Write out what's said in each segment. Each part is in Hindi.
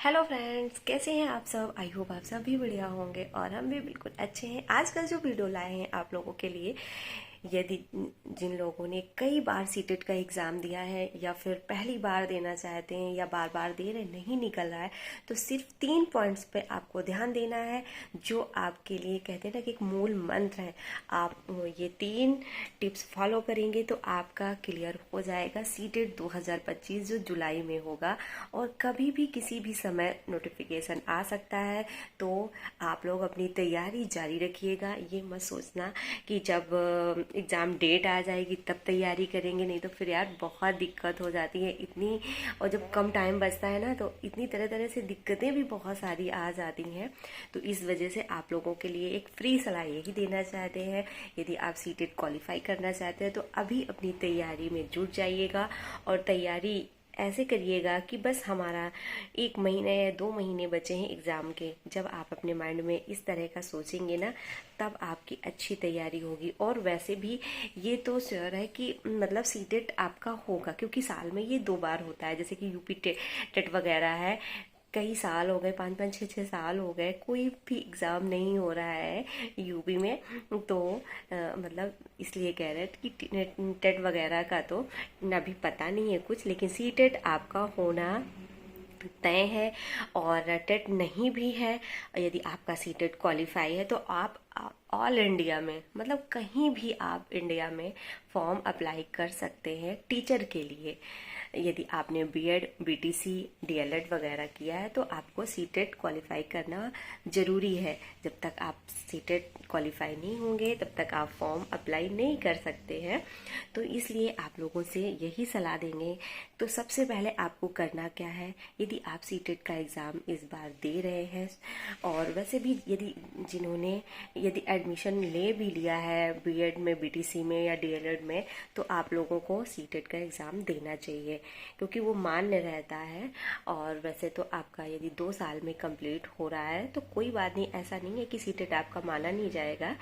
हेलो फ्रेंड्स, कैसे हैं आप सब। आई होप आप सब भी बढ़िया होंगे और हम भी बिल्कुल अच्छे हैं। आज का जो वीडियो लाए हैं आप लोगों के लिए, यदि जिन लोगों ने कई बार सीटेट का एग्ज़ाम दिया है या फिर पहली बार देना चाहते हैं या बार बार दे रहे नहीं निकल रहा है, तो सिर्फ 3 पॉइंट्स पे आपको ध्यान देना है जो आपके लिए कहते हैं ना कि एक मूल मंत्र है। आप ये 3 टिप्स फॉलो करेंगे तो आपका क्लियर हो जाएगा सीटेट 2025 जो जुलाई में होगा। और कभी भी किसी भी समय नोटिफिकेशन आ सकता है, तो आप लोग अपनी तैयारी जारी रखिएगा। ये मत सोचना कि जब एग्ज़ाम डेट आ जाएगी तब तैयारी करेंगे, नहीं तो फिर यार बहुत दिक्कत हो जाती है इतनी। और जब कम टाइम बचता है ना, तो इतनी तरह तरह से दिक्कतें भी बहुत सारी आ जाती हैं। तो इस वजह से आप लोगों के लिए एक फ्री सलाह यही देना चाहते हैं, यदि आप सीटेट क्वालिफाई करना चाहते हैं तो अभी अपनी तैयारी में जुट जाइएगा। और तैयारी ऐसे करिएगा कि बस हमारा 1 महीने या 2 महीने बचे हैं एग्ज़ाम के। जब आप अपने माइंड में इस तरह का सोचेंगे ना, तब आपकी अच्छी तैयारी होगी। और वैसे भी ये तो श्योर है कि मतलब सीटेट आपका होगा, क्योंकि साल में ये 2 बार होता है। जैसे कि यूपी टेट वगैरह है, कई साल हो गए, 5 5 6 6 साल हो गए, कोई भी एग्ज़ाम नहीं हो रहा है यूपी में। तो मतलब इसलिए कह रहे हैं कि टेट वगैरह का तो अभी पता नहीं है कुछ, लेकिन सी टेट आपका होना तय है। और टेट नहीं भी है, यदि आपका सी टेट क्वालिफाई है तो आप ऑल इंडिया में, मतलब कहीं भी आप इंडिया में फॉर्म अप्लाई कर सकते हैं टीचर के लिए। यदि आपने बीएड, बीटीसी, डीएलएड वगैरह किया है तो आपको सीटेट क्वालिफाई करना ज़रूरी है। जब तक आप सीटेट क्वालिफाई नहीं होंगे तब तक आप फॉर्म अप्लाई नहीं कर सकते हैं। तो इसलिए आप लोगों से यही सलाह देंगे। तो सबसे पहले आपको करना क्या है, यदि आप सीटेट का एग्ज़ाम इस बार दे रहे हैं, और वैसे भी यदि एडमिशन ले भी लिया है बीएड में, बीटीसी में या डीएलएड में, तो आप लोगों को सीटेट का एग्ज़ाम देना चाहिए, क्योंकि वो मान्य रहता है। और वैसे तो आपका यदि 2 साल में कंप्लीट हो रहा है तो कोई बात नहीं, ऐसा नहीं है कि सीटेट आपका माना नहीं जाएगा।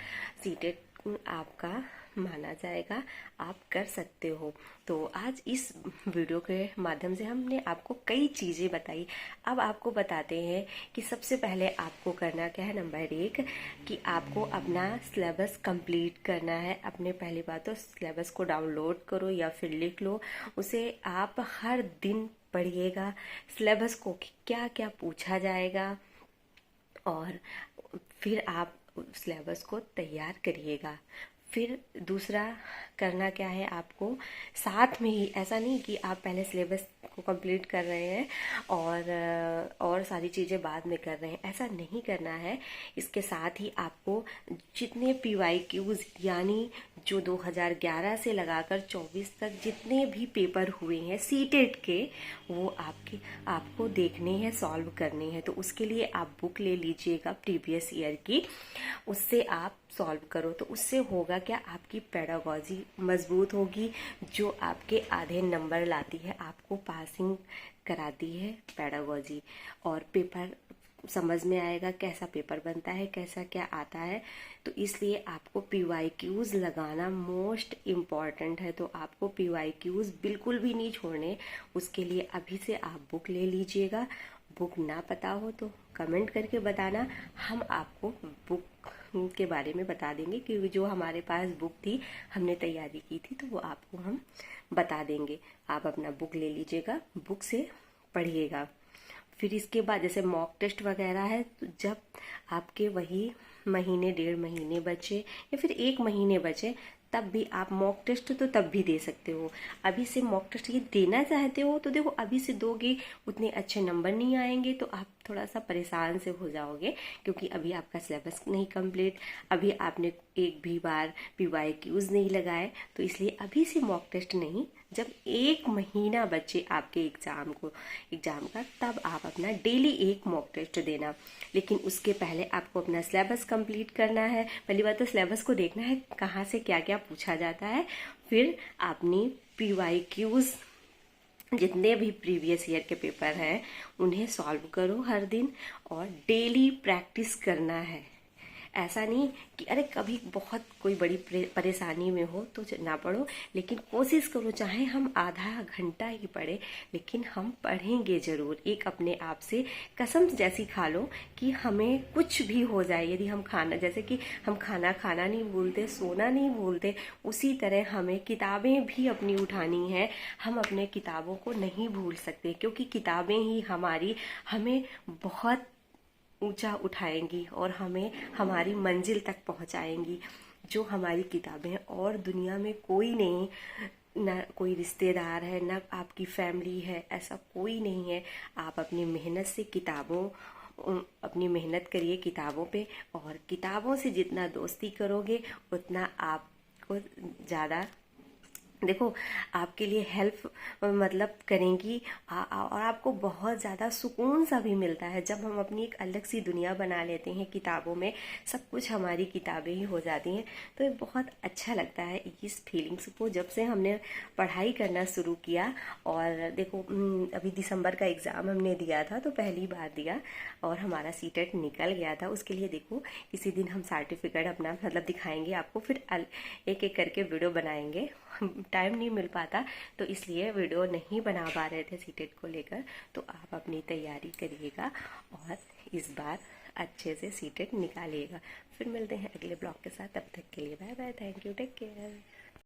सीटेट आपका माना जाएगा, आप कर सकते हो। तो आज इस वीडियो के माध्यम से हमने आपको कई चीज़ें बताई। अब आपको बताते हैं कि सबसे पहले आपको करना क्या है। नंबर 1 कि आपको अपना सिलेबस कंप्लीट करना है। अपने पहली बात तो सिलेबस को डाउनलोड करो या फिर लिख लो, उसे आप हर दिन पढ़िएगा। सिलेबस को क्या क्या पूछा जाएगा, और फिर आप सिलेबस को तैयार करिएगा। फिर दूसरा करना क्या है आपको, साथ में ही, ऐसा नहीं कि आप पहले सिलेबस को कंप्लीट कर रहे हैं और सारी चीज़ें बाद में कर रहे हैं, ऐसा नहीं करना है। इसके साथ ही आपको जितने पीवाईक्यूज यानी जो 2011 से लगाकर 24 तक जितने भी पेपर हुए हैं सीटेट के, वो आपको देखने हैं, सॉल्व करने हैं। तो उसके लिए आप बुक ले लीजिएगा प्रीवियस ईयर की, उससे आप सॉल्व करो। तो उससे होगा क्या, आपकी पेडागोजी मजबूत होगी, जो आपके आधे नंबर लाती है, आपको पासिंग कराती है पेडागोजी। और पेपर समझ में आएगा कैसा पेपर बनता है, कैसा क्या आता है। तो इसलिए आपको पीवाईक्यूज लगाना मोस्ट इम्पॉर्टेंट है। तो आपको पीवाईक्यूज बिल्कुल भी नहीं छोड़ने। उसके लिए अभी से आप बुक ले लीजिएगा। बुक ना पता हो तो कमेंट करके बताना, हम आपको बुक के बारे में बता देंगे, क्योंकि जो हमारे पास बुक थी, हमने तैयारी की थी, तो वो आपको हम बता देंगे। आप अपना बुक ले लीजिएगा, बुक से पढ़िएगा। फिर इसके बाद जैसे मॉक टेस्ट वगैरह है, तो जब आपके वही महीने, 1.5 महीने बचे या फिर 1 महीने बचे, तब भी आप मॉक टेस्ट तो तब भी दे सकते हो। अभी से मॉक टेस्ट ये देना चाहते हो तो देखो, अभी से दोगे उतने अच्छे नंबर नहीं आएंगे, तो आप थोड़ा सा परेशान से हो जाओगे, क्योंकि अभी आपका सिलेबस नहीं कंप्लीट, अभी आपने एक भी बार पीवाईक्यूज नहीं लगाए। तो इसलिए अभी से मॉक टेस्ट नहीं, जब 1 महीना बचे आपके एग्जाम का, तब आप अपना डेली एक मॉक टेस्ट देना। लेकिन उसके पहले आपको अपना सिलेबस कंप्लीट करना है। पहली बात तो सिलेबस को देखना है कहाँ से क्या क्या पूछा जाता है। फिर अपनी पीवाईक्यूज जितने भी प्रीवियस ईयर के पेपर हैं उन्हें सॉल्व करो हर दिन, और डेली प्रैक्टिस करना है। ऐसा नहीं कि अरे कभी बहुत कोई बड़ी परेशानी में हो तो ना पढ़ो, लेकिन कोशिश करो चाहे हम आधा घंटा ही पढ़े, लेकिन हम पढ़ेंगे जरूर। एक अपने आप से कसम जैसी खा लो कि हमें कुछ भी हो जाए, यदि हम खाना, जैसे कि हम खाना खाना नहीं भूलते, सोना नहीं भूलते, उसी तरह हमें किताबें भी अपनी उठानी है। हम अपने किताबों को नहीं भूल सकते, क्योंकि किताबें ही हमें बहुत ऊंचा उठाएंगी और हमें हमारी मंजिल तक पहुंचाएंगी। जो हमारी किताबें हैं, और दुनिया में कोई नहीं, ना कोई रिश्तेदार है, ना आपकी फैमिली है, ऐसा कोई नहीं है। आप अपनी मेहनत से अपनी मेहनत करिए किताबों पे, और किताबों से जितना दोस्ती करोगे उतना आपको ज़्यादा, देखो, आपके लिए हेल्प मतलब करेंगी। और आपको बहुत ज़्यादा सुकून सा भी मिलता है जब हम अपनी एक अलग सी दुनिया बना लेते हैं किताबों में। सब कुछ हमारी किताबें ही हो जाती हैं, तो ये बहुत अच्छा लगता है इस फीलिंग्स को जब से हमने पढ़ाई करना शुरू किया। और देखो, अभी दिसंबर का एग्ज़ाम हमने दिया था, तो पहली बार दिया और हमारा सीटेट निकल गया था। उसके लिए देखो किसी दिन हम सर्टिफिकेट अपना मतलब दिखाएंगे आपको, फिर एक एक करके वीडियो बनाएंगे। टाइम नहीं मिल पाता, तो इसलिए वीडियो नहीं बना पा रहे थे सीटेट को लेकर। तो आप अपनी तैयारी करिएगा और इस बार अच्छे से सीटेट निकालिएगा। फिर मिलते हैं अगले ब्लॉग के साथ, तब तक के लिए bye bye, thank you, take care.